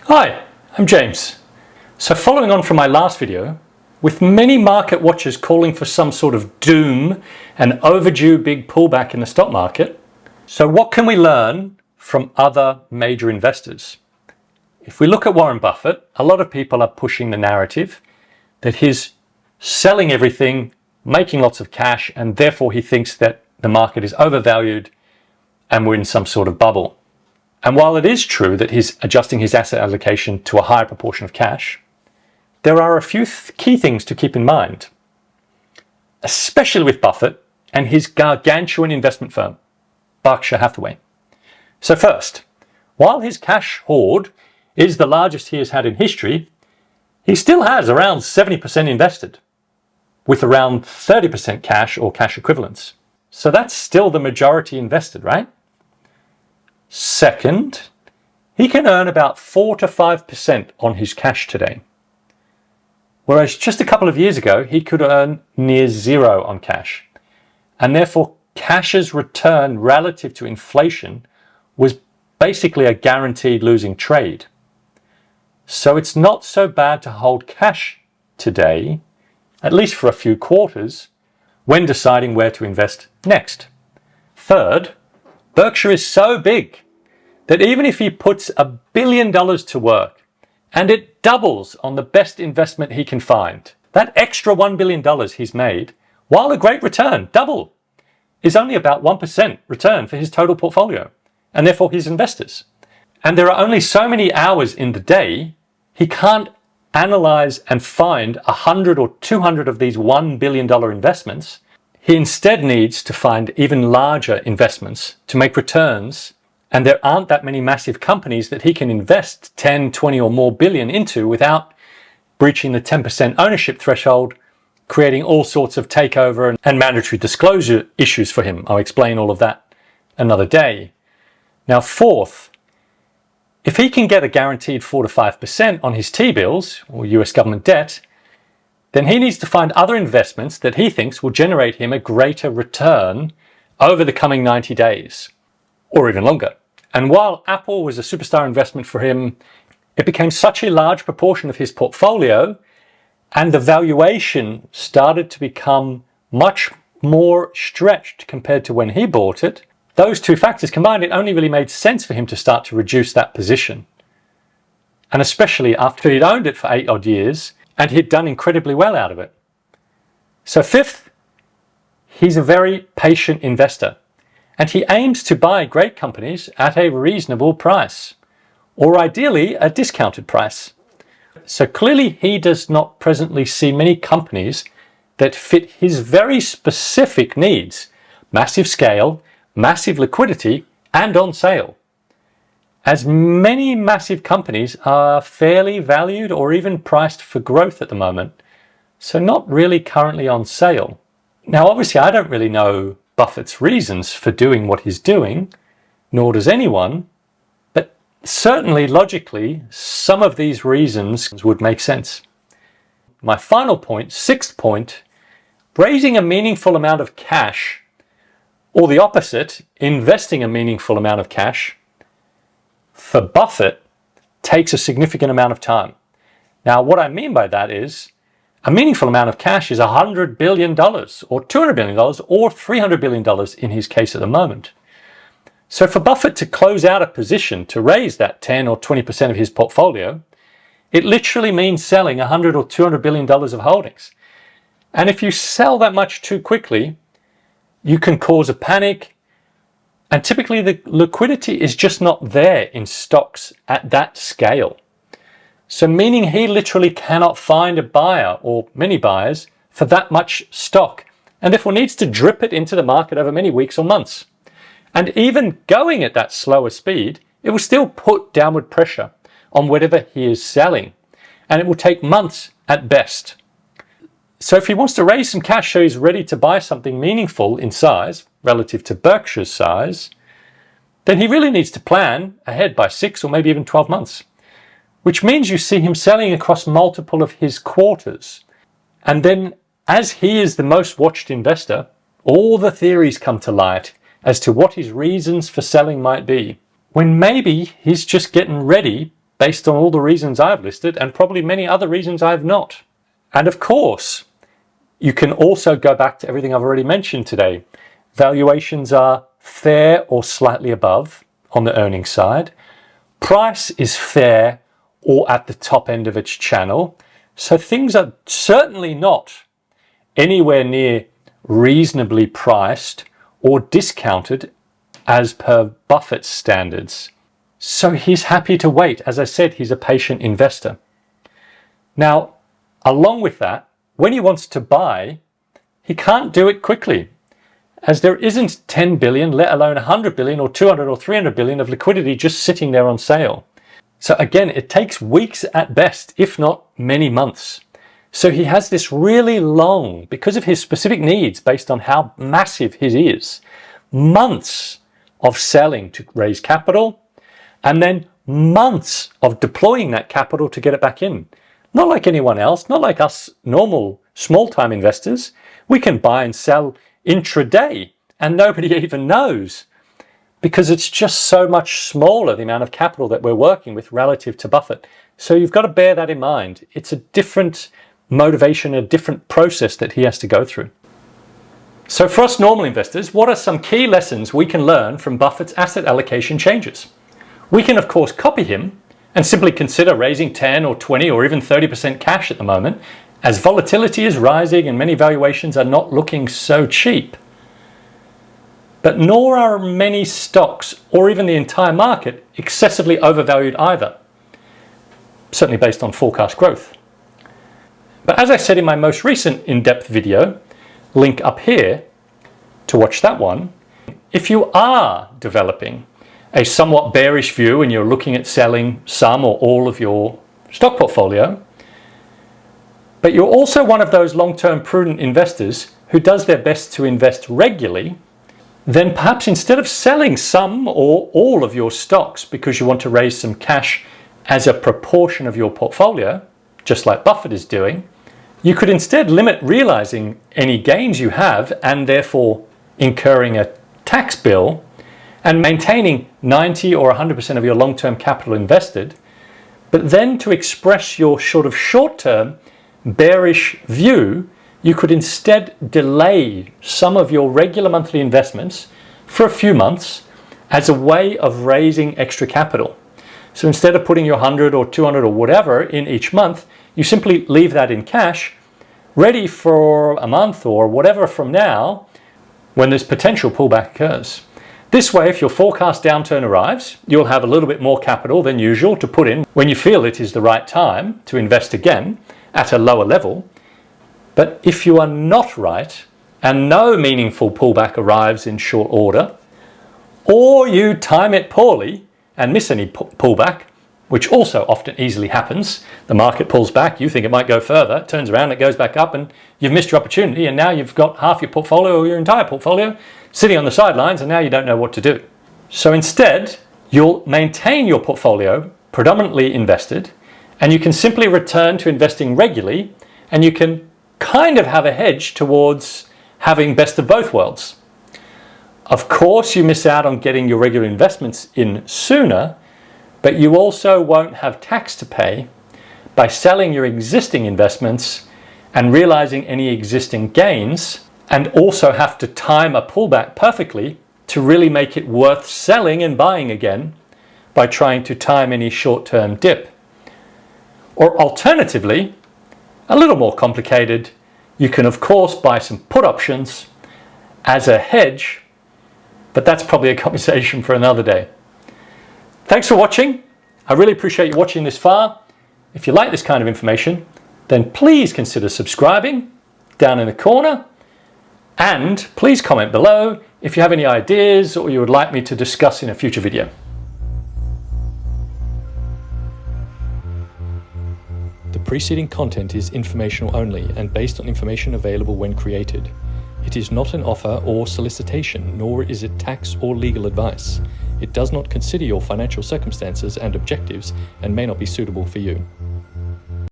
Hi, I'm James. So following on from my last video, with many market watchers calling for some sort of doom and overdue big pullback in the stock market, so what can we learn from other major investors? If we look at Warren Buffett, a lot of people are pushing the narrative that he's selling everything, making lots of cash, and therefore he thinks that the market is overvalued and we're in some sort of bubble. And while it is true that he's adjusting his asset allocation to a higher proportion of cash, there are a few key things to keep in mind, especially with Buffett and his gargantuan investment firm, Berkshire Hathaway. So first, while his cash hoard is the largest he has had in history, he still has around 70% invested, with around 30% cash or cash equivalents. So that's still the majority invested, right? Second, he can earn about 4 to 5% on his cash today, whereas just a couple of years ago he could earn near zero on cash, and therefore cash's return relative to inflation was basically a guaranteed losing trade. So it's not so bad to hold cash today, at least for a few quarters, when deciding where to invest next. Third, Berkshire is so big that even if he puts $1 billion to work and it doubles on the best investment he can find, that extra $1 billion he's made, while a great return, double, is only about 1% return for his total portfolio and therefore his investors. And there are only so many hours in the day, he can't analyze and find 100 or 200 of these $1 billion investments. He instead needs to find even larger investments to make returns, and there aren't that many massive companies that he can invest 10, 20 or more billion into without breaching the 10% ownership threshold, creating all sorts of takeover and mandatory disclosure issues for him. I'll explain all of that another day. Now, fourth, if he can get a guaranteed 4 to 5% on his T-bills or US government debt, then he needs to find other investments that he thinks will generate him a greater return over the coming 90 days or even longer. And while Apple was a superstar investment for him, it became such a large proportion of his portfolio and the valuation started to become much more stretched compared to when he bought it. Those two factors combined, it only really made sense for him to start to reduce that position. And especially after he'd owned it for 8 odd years and he'd done incredibly well out of it. So fifth, he's a very patient investor and he aims to buy great companies at a reasonable price, or ideally a discounted price. So clearly he does not presently see many companies that fit his very specific needs: massive scale, massive liquidity, and on sale, as many massive companies are fairly valued or even priced for growth at the moment, so not really currently on sale. Now obviously I don't really know Buffett's reasons for doing what he's doing, nor does anyone, but certainly logically some of these reasons would make sense. My final point, sixth point, raising a meaningful amount of cash, or the opposite, investing a meaningful amount of cash, for Buffett takes a significant amount of time. Now what I mean by that is a meaningful amount of cash is $100 billion or $200 billion or $300 billion in his case at the moment. So for Buffett to close out a position to raise that 10 or 20% of his portfolio, it literally means selling $100 or $200 billion of holdings. And if you sell that much too quickly, you can cause a panic, and typically the liquidity is just not there in stocks at that scale. So meaning he literally cannot find a buyer or many buyers for that much stock, and therefore needs to drip it into the market over many weeks or months. And even going at that slower speed, it will still put downward pressure on whatever he is selling, and it will take months at best. So if he wants to raise some cash so he's ready to buy something meaningful in size relative to Berkshire's size, then he really needs to plan ahead by 6 or maybe even 12 months, which means you see him selling across multiple of his quarters. And then as he is the most watched investor, all the theories come to light as to what his reasons for selling might be, when maybe he's just getting ready based on all the reasons I've listed and probably many other reasons I've not. And of course, you can also go back to everything I've already mentioned today. Valuations are fair or slightly above on the earnings side. Price is fair or at the top end of its channel. So things are certainly not anywhere near reasonably priced or discounted as per Buffett's standards. So he's happy to wait. As I said, he's a patient investor. Now, along with that, when he wants to buy, he can't do it quickly, as there isn't 10 billion, let alone 100 billion or 200 or 300 billion of liquidity just sitting there on sale. So again, it takes weeks at best, if not many months. So he has this really long, because of his specific needs based on how massive his is, months of selling to raise capital, and then months of deploying that capital to get it back in. Not like anyone else, not like us normal small-time investors. We can buy and sell intraday and nobody even knows, because it's just so much smaller, the amount of capital that we're working with relative to Buffett. So you've got to bear that in mind. It's a different motivation, a different process that he has to go through. So for us normal investors, what are some key lessons we can learn from Buffett's asset allocation changes? We can of course copy him and simply consider raising 10 or 20 or even 30% cash at the moment, as volatility is rising and many valuations are not looking so cheap. But nor are many stocks or even the entire market excessively overvalued either, certainly based on forecast growth. But as I said in my most recent in-depth video, link up here to watch that one, if you are developing a somewhat bearish view and you're looking at selling some or all of your stock portfolio, but you're also one of those long-term prudent investors who does their best to invest regularly, then perhaps instead of selling some or all of your stocks because you want to raise some cash as a proportion of your portfolio, just like Buffett is doing, you could instead limit realizing any gains you have and therefore incurring a tax bill, and maintaining 90 or 100% of your long-term capital invested, but then to express your sort of short-term bearish view, you could instead delay some of your regular monthly investments for a few months as a way of raising extra capital. So instead of putting your 100 or 200 or whatever in each month, you simply leave that in cash, ready for a month or whatever from now when this potential pullback occurs. This way, if your forecast downturn arrives, you'll have a little bit more capital than usual to put in when you feel it is the right time to invest again at a lower level. But if you are not right and no meaningful pullback arrives in short order, or you time it poorly and miss any pullback, which also often easily happens, the market pulls back, you think it might go further, it turns around, it goes back up, and you've missed your opportunity, and now you've got half your portfolio or your entire portfolio sitting on the sidelines, and now you don't know what to do. So instead, you'll maintain your portfolio predominantly invested, and you can simply return to investing regularly, and you can kind of have a hedge towards having best of both worlds. Of course, you miss out on getting your regular investments in sooner, but you also won't have tax to pay by selling your existing investments and realizing any existing gains, and also have to time a pullback perfectly to really make it worth selling and buying again by trying to time any short-term dip. Or alternatively, a little more complicated, you can of course buy some put options as a hedge, but that's probably a conversation for another day. Thanks for watching. I really appreciate you watching this far. If you like this kind of information, then please consider subscribing down in the corner, and please comment below if you have any ideas or you would like me to discuss in a future video. The preceding content is informational only and based on information available when created. It is not an offer or solicitation, nor is it tax or legal advice. It does not consider your financial circumstances and objectives and may not be suitable for you.